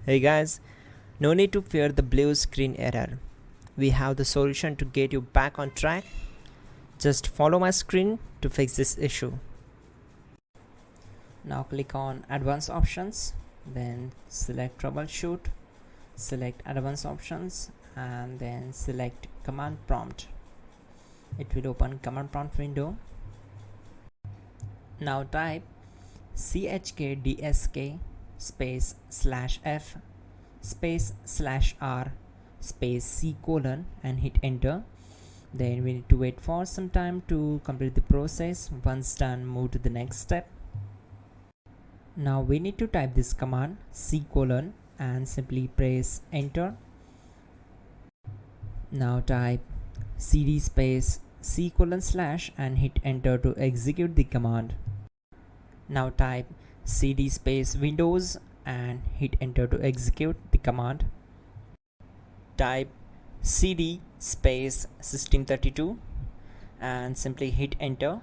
Hey guys, no need to fear the blue screen error. We have the solution to get you back on track. Just follow my screen to fix this issue. Now click on Advanced Options, then select Troubleshoot, select Advanced Options, and then select Command Prompt. It will open Command Prompt window. Now type chkdsk space /f space /r space c : and hit enter. Then we need to wait for some time to complete the process. Once done, move to the next step. Now we need to type this command c : and simply press enter. Now type cd space c : / and hit enter to execute the command. Now type cd space Windows and hit enter to execute the command. Type cd space system32 and simply hit enter.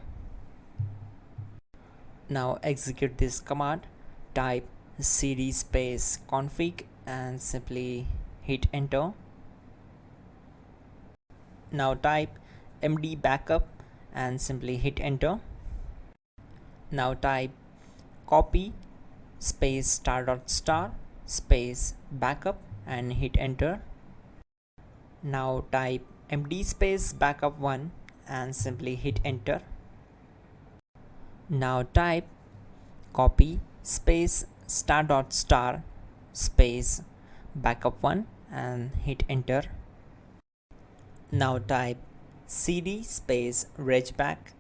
Now execute this command. Type cd space config and simply hit enter. Now type md backup and simply hit enter. Now type copy space *.* space backup and hit enter. Now type md space backup1 and simply hit enter. Now type copy space *.* space backup1 and hit enter. Now type cd space regback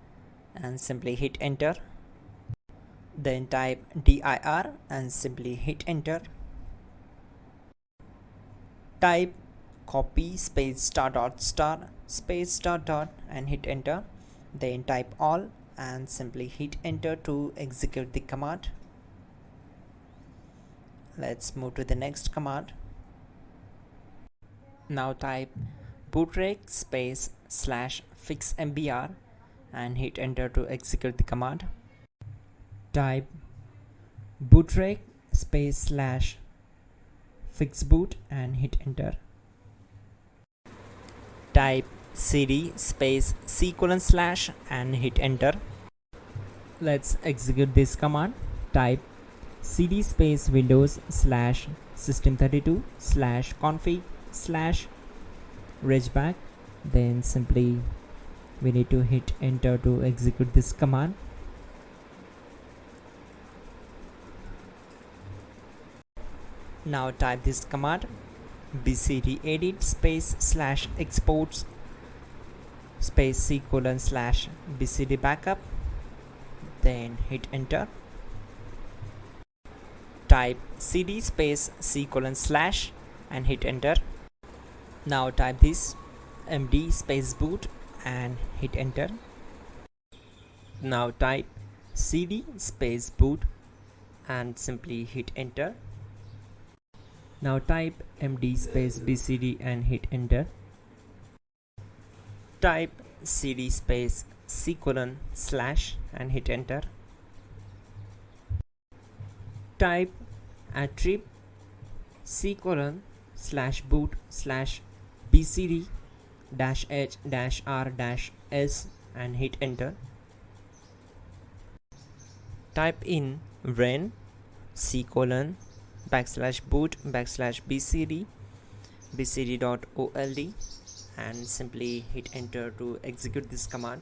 and simply hit enter. Then type dir and simply hit enter. Type copy space *.* space .. and hit enter. Then type all and simply hit enter to execute the command. Let's move to the next command. Now type bootrec space /fixmbr and hit enter to execute the command. Type bootrec space /fixboot and hit enter. Type cd space c : / and hit enter. Let's execute this command. Type cd space Windows /system32 /config /regback. Then simply we need to hit enter to execute this command. Now type this command bcd edit space /exports space c : / bcd backup. Then hit enter. Type cd space c : / and hit enter. Now type this md space boot and hit enter. Now type cd space boot and simply hit enter. Now type md space bcd and hit enter. Type cd space c : / and hit enter. Type attrib c : /boot /bcd -h -r -s and hit enter. Type in ren c : /boot /bcd bcd.old and simply hit enter to execute this command.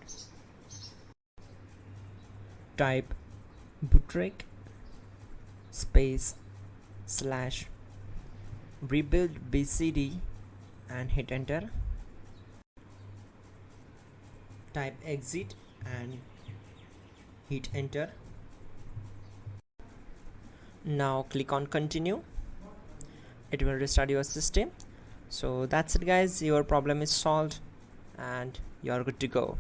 Type bootrec space /rebuild bcd and hit enter. Type exit and hit enter. Now click on continue. It will restart your system. So that's it guys, your problem is solved and you're good to go.